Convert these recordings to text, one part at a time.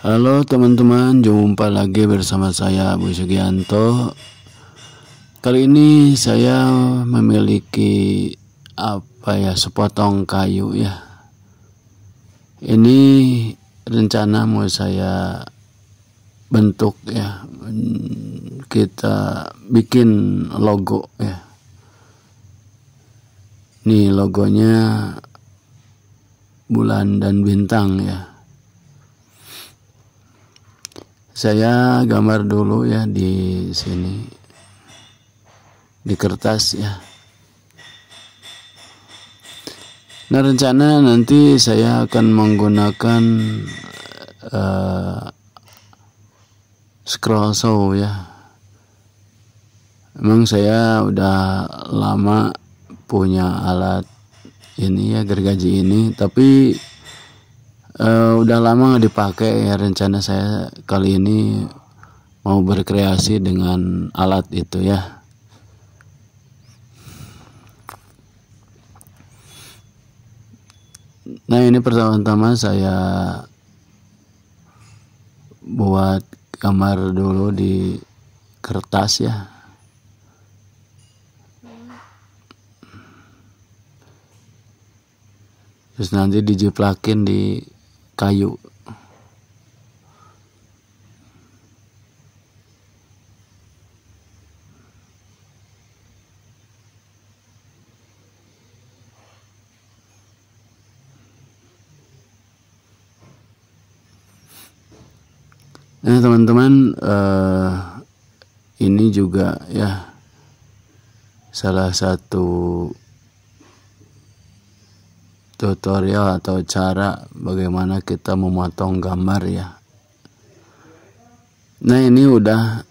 Halo teman-teman, jumpa lagi bersama saya Bu Sugianto. Kali ini saya memiliki sepotong kayu ya. Ini rencana mau saya bentuk ya. Kita bikin logo ya. Nih logonya bulan dan bintang ya. Saya gambar dulu ya di sini, di kertas ya. Nah, rencana nanti saya akan menggunakan scroll saw ya. Memang saya udah lama punya alat ini ya, gergaji ini, tapi udah lama nggak dipakai ya. Rencana saya kali ini mau berkreasi dengan alat itu ya. Nah, ini pertama-tama saya buat gambar dulu di kertas ya. Terus nanti dijiplakin di kayu. Nah teman-teman, ini juga ya salah satu tutorial atau cara bagaimana kita memotong gambar ya. Nah, ini udah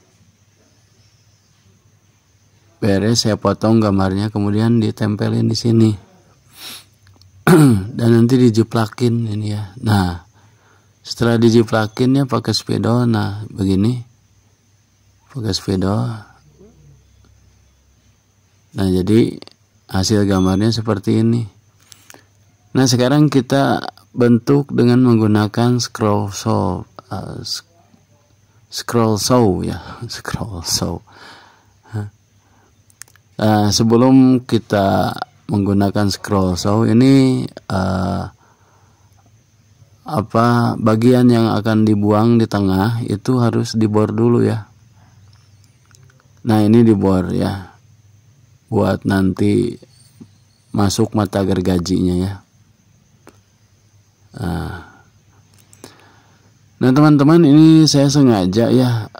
beres, saya potong gambarnya, kemudian ditempelin di sini. Dan nanti dijiplakin ini ya. Nah, setelah dijiplakin ya pakai spidol, nah begini. Pakai spidol. Nah, jadi hasil gambarnya seperti ini. Nah, sekarang kita bentuk dengan menggunakan scroll saw ya, scroll saw. Sebelum kita menggunakan scroll saw ini, bagian yang akan dibuang di tengah itu harus dibor dulu ya. Nah, ini dibor ya, buat nanti masuk mata gergajinya ya. Nah teman-teman, ini saya sengaja ya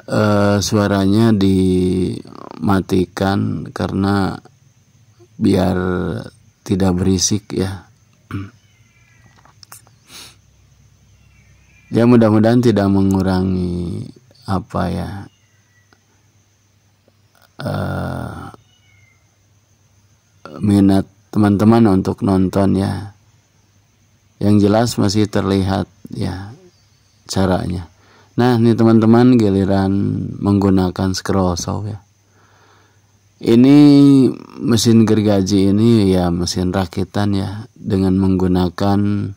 suaranya dimatikan karena biar tidak berisik ya. Ya mudah-mudahan tidak mengurangi minat teman-teman untuk nonton ya. Yang jelas masih terlihat ya caranya. Nah, ini teman-teman giliran menggunakan scroll saw ya. Ini mesin gergaji ini ya mesin rakitan ya, dengan menggunakan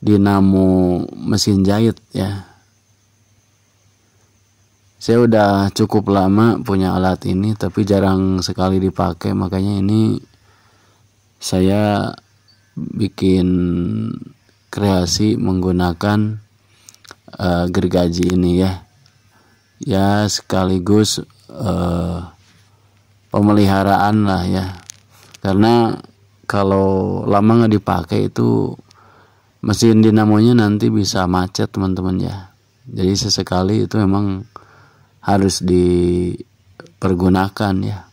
dinamo mesin jahit ya. Saya udah cukup lama punya alat ini, tapi jarang sekali dipakai, makanya ini saya bikin kreasi menggunakan gergaji ini ya sekaligus pemeliharaan lah ya, karena kalau lama nggak dipakai itu mesin dinamonya nanti bisa macet teman-teman ya. Jadi sesekali itu memang harus dipergunakan ya.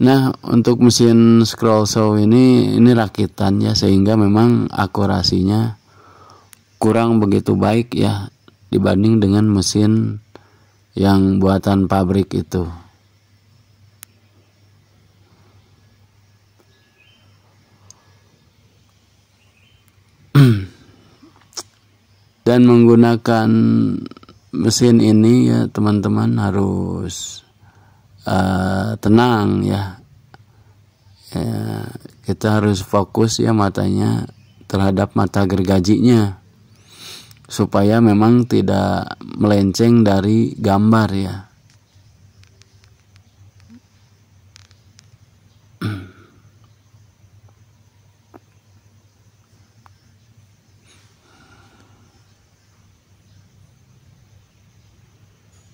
Nah, untuk mesin scroll saw ini rakitan ya, sehingga memang akurasinya kurang begitu baik ya dibanding dengan mesin yang buatan pabrik itu. Dan menggunakan mesin ini ya teman-teman harus tenang ya. kita harus fokus ya matanya terhadap mata gergajinya supaya memang tidak melenceng dari gambar ya.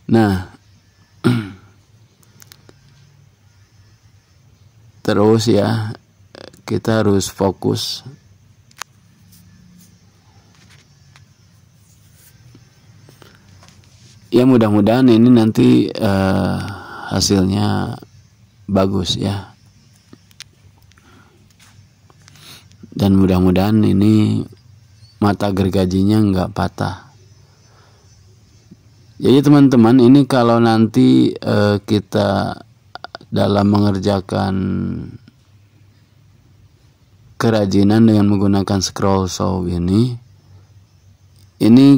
Nah, terus ya kita harus fokus. Ya mudah-mudahan ini nanti hasilnya bagus ya. Dan mudah-mudahan ini mata gergajinya nggak patah. Jadi teman-teman, ini kalau nanti kita dalam mengerjakan kerajinan dengan menggunakan scroll saw ini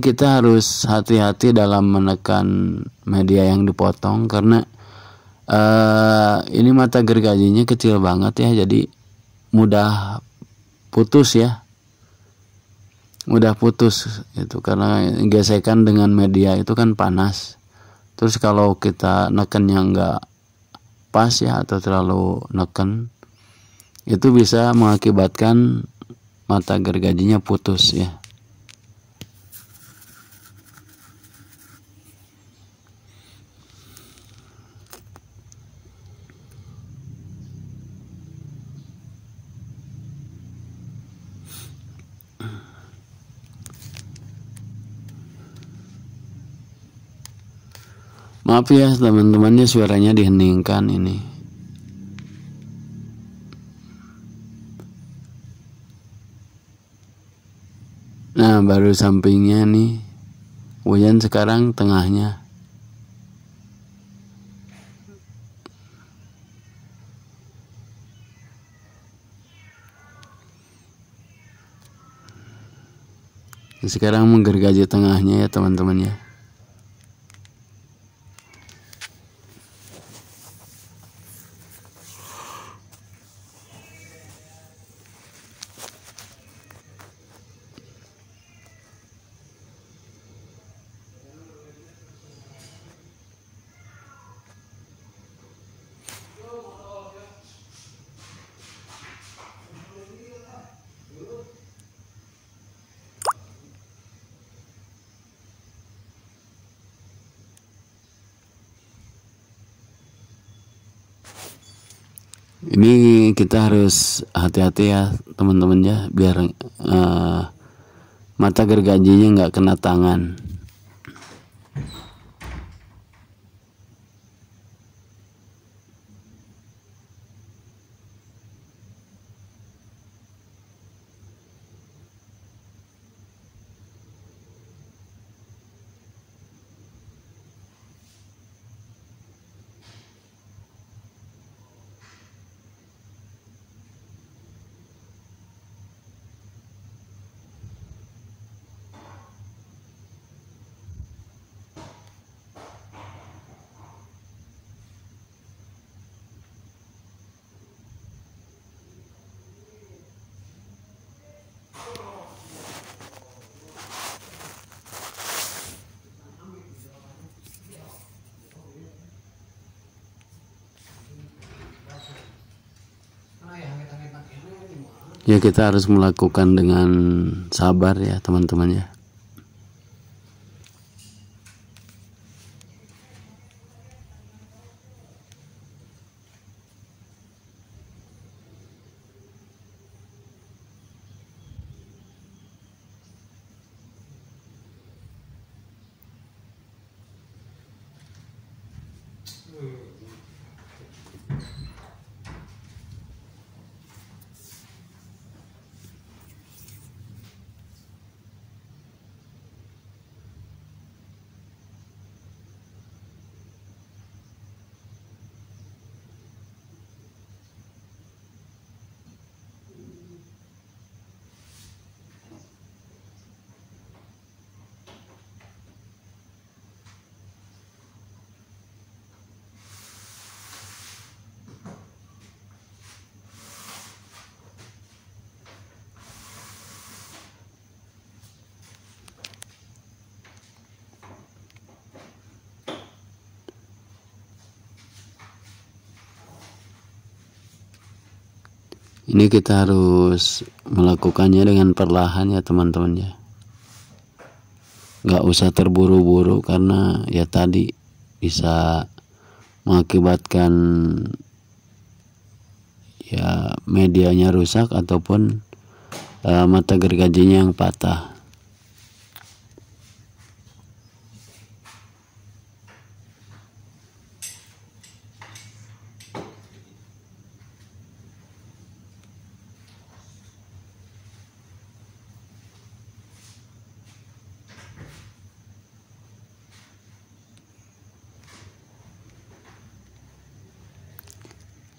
kita harus hati-hati dalam menekan media yang dipotong karena ini mata gergajinya kecil banget ya, jadi mudah putus ya, mudah putus itu karena gesekan dengan media itu kan panas. Terus kalau kita nekennya nggak pas ya atau terlalu neken, itu bisa mengakibatkan mata gergajinya putus ya. Maaf ya teman-temannya, suaranya diheningkan ini. Nah, baru sampingnya nih. Kemudian sekarang tengahnya. Sekarang menggergaji tengahnya ya teman-teman ya. Ini kita harus hati-hati ya teman-teman ya, biar mata gergajinya nggak kena tangan. Ya kita harus melakukan dengan sabar ya teman-teman ya. Ini kita harus melakukannya dengan perlahan ya teman-teman ya. Nggak usah terburu-buru karena ya tadi bisa mengakibatkan ya medianya rusak ataupun mata gergajinya yang patah.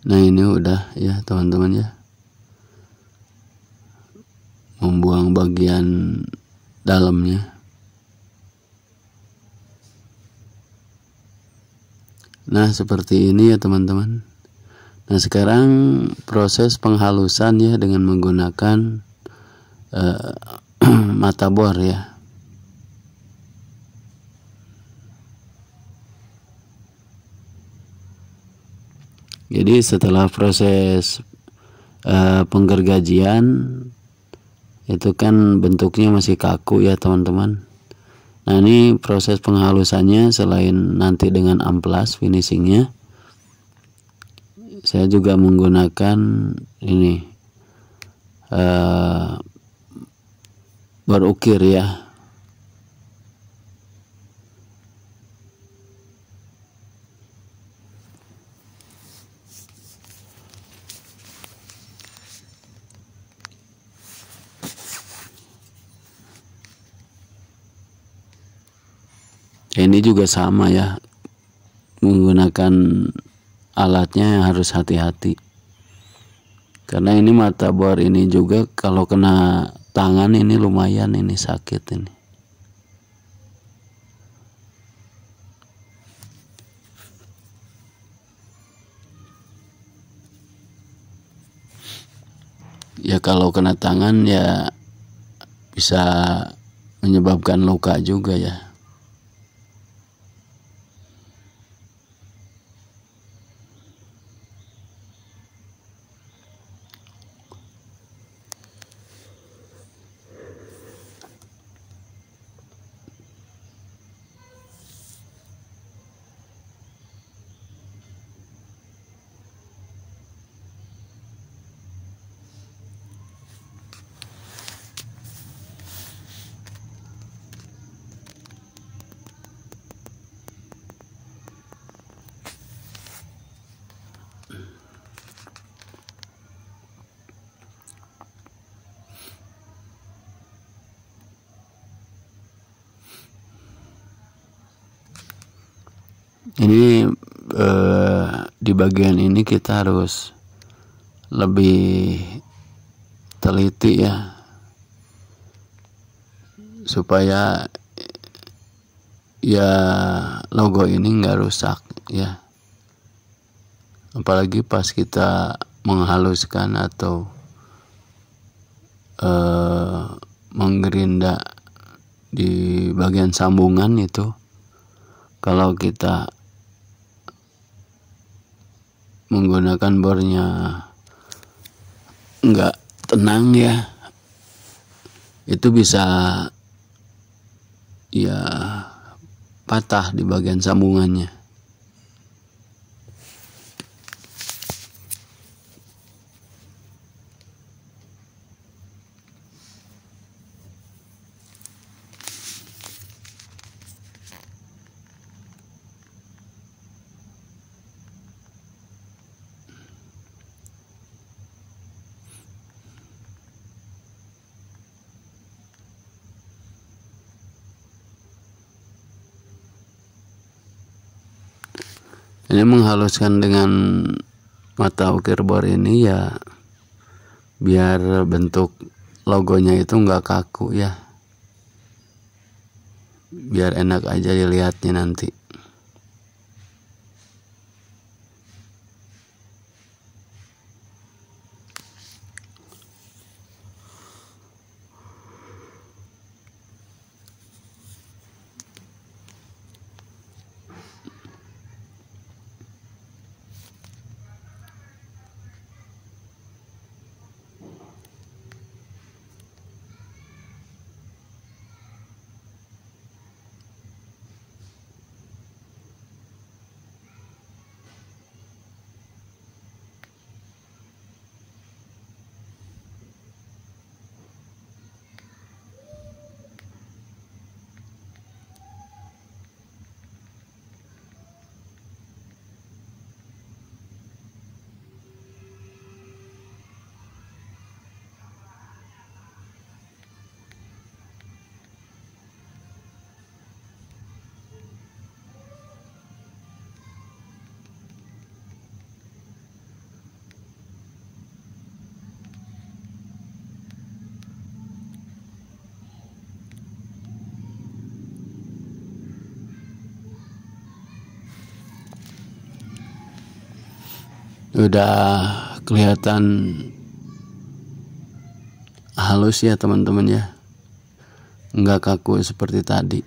Nah ini udah ya teman-teman ya, membuang bagian dalamnya. Nah seperti ini ya teman-teman. Nah sekarang proses penghalusan ya dengan menggunakan mata bor ya. Jadi setelah proses penggergajian itu kan bentuknya masih kaku ya teman-teman. Nah ini proses penghalusannya, selain nanti dengan amplas finishingnya, saya juga menggunakan ini bor ukir ya. Ini juga sama ya, menggunakan alatnya yang harus hati-hati, karena ini mata bor ini juga kalau kena tangan ini lumayan ini sakit ini. Ya kalau kena tangan ya bisa menyebabkan luka juga ya. Ini di bagian ini kita harus lebih teliti ya, supaya ya logo ini nggak rusak ya, apalagi pas kita menghaluskan atau menggerinda di bagian sambungan itu. Kalau kita menggunakan bornya nggak tenang ya, itu bisa ya patah di bagian sambungannya. Ini menghaluskan dengan mata ukir bor ini ya, biar bentuk logonya itu nggak kaku ya, biar enak aja dilihatnya nanti. Udah kelihatan halus ya teman-teman ya, nggak kaku seperti tadi.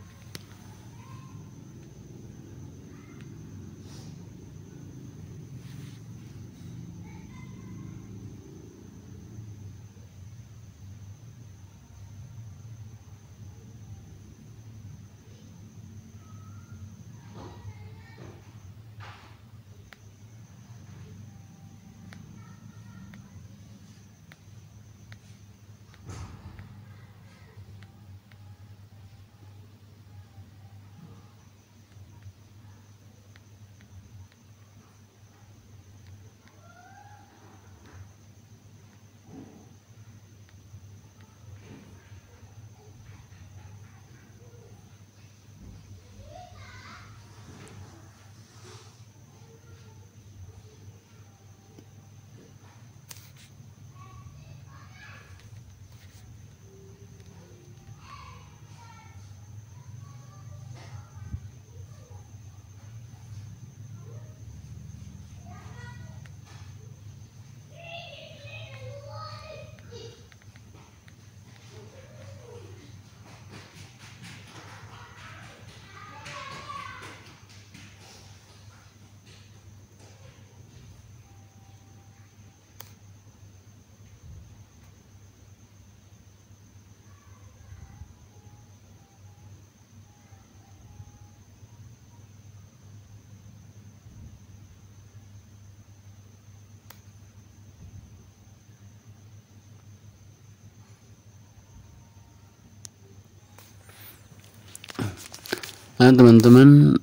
Nah teman-teman,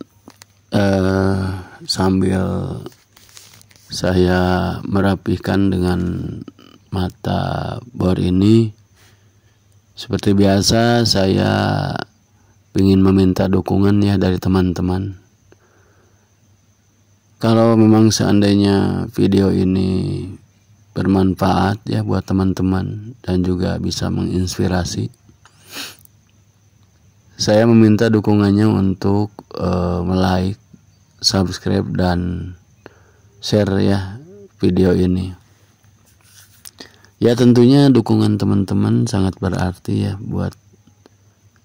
sambil saya merapihkan dengan mata bor ini, seperti biasa saya ingin meminta dukungan ya dari teman-teman. Kalau memang seandainya video ini bermanfaat ya buat teman-teman dan juga bisa menginspirasi, saya meminta dukungannya untuk like, subscribe, dan share ya video ini. Ya tentunya dukungan teman-teman sangat berarti ya buat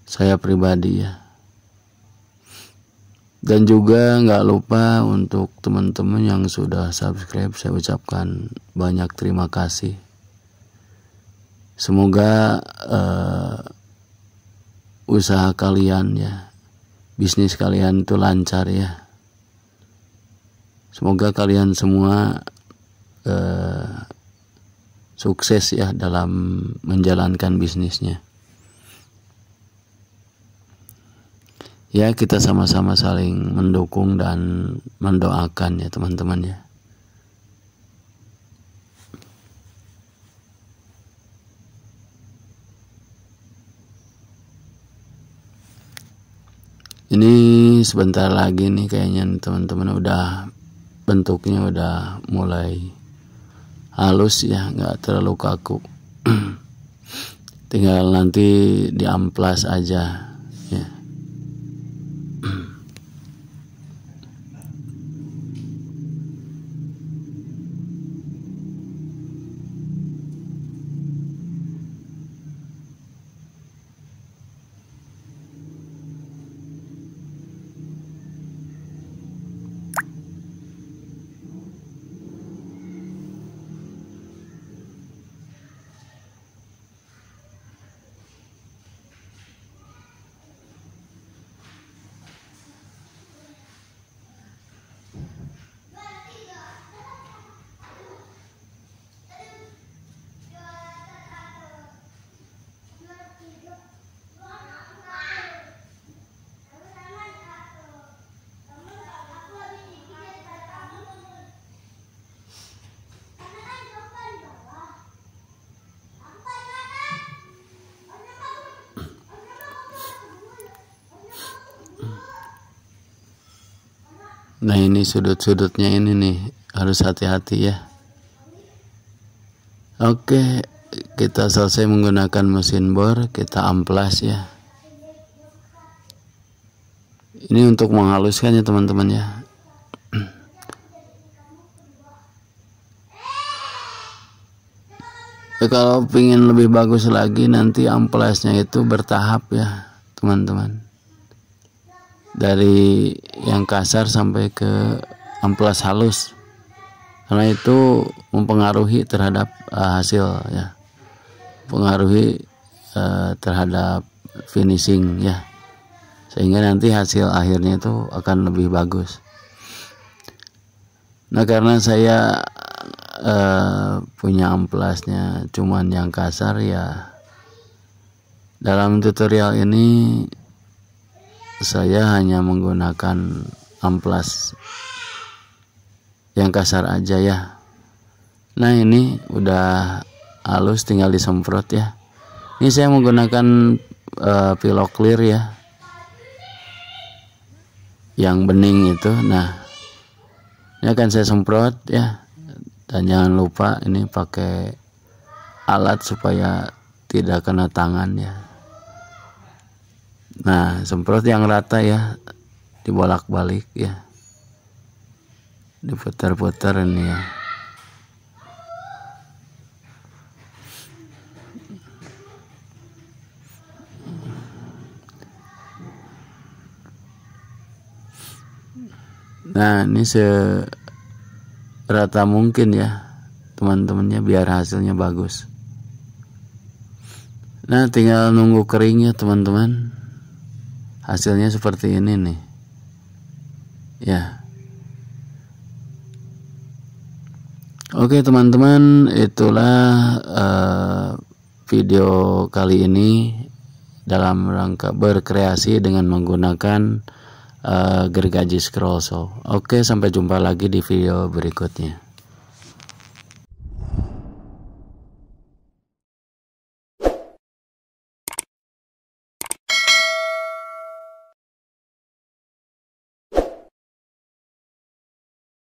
saya pribadi ya. Dan juga nggak lupa untuk teman-teman yang sudah subscribe, saya ucapkan banyak terima kasih. Semoga usaha kalian ya, bisnis kalian itu lancar ya. Semoga kalian semua sukses ya dalam menjalankan bisnisnya. Ya kita sama-sama saling mendukung dan mendoakan ya teman-teman ya. Ini sebentar lagi nih kayaknya teman-teman udah bentuknya udah mulai halus ya, nggak terlalu kaku. Tinggal nanti diamplas aja ya. Nah ini sudut-sudutnya ini nih harus hati-hati ya. Oke, kita selesai menggunakan mesin bor, kita amplas ya. Ini untuk menghaluskan ya teman-teman ya. kalau ingin lebih bagus lagi, nanti amplesnya itu bertahap ya teman-teman, dari yang kasar sampai ke amplas halus, karena itu mempengaruhi terhadap hasil ya, mempengaruhi terhadap finishing ya, sehingga nanti hasil akhirnya itu akan lebih bagus. Nah, karena saya punya amplasnya cuman yang kasar ya, dalam tutorial ini saya hanya menggunakan amplas yang kasar aja ya. Nah, ini udah halus, tinggal disemprot ya. Ini saya menggunakan Pillow Clear ya, yang bening itu. Nah, ini akan saya semprot ya, dan jangan lupa ini pakai alat supaya tidak kena tangan ya. Nah, semprot yang rata ya, dibolak-balik ya, diputar-putar ini ya. Nah, ini serata mungkin ya teman-temannya, biar hasilnya bagus. Nah, tinggal nunggu kering ya teman-teman. Hasilnya seperti ini nih ya. Oke teman-teman, itulah video kali ini dalam rangka berkreasi dengan menggunakan gergaji scroll saw. Oke, sampai jumpa lagi di video berikutnya.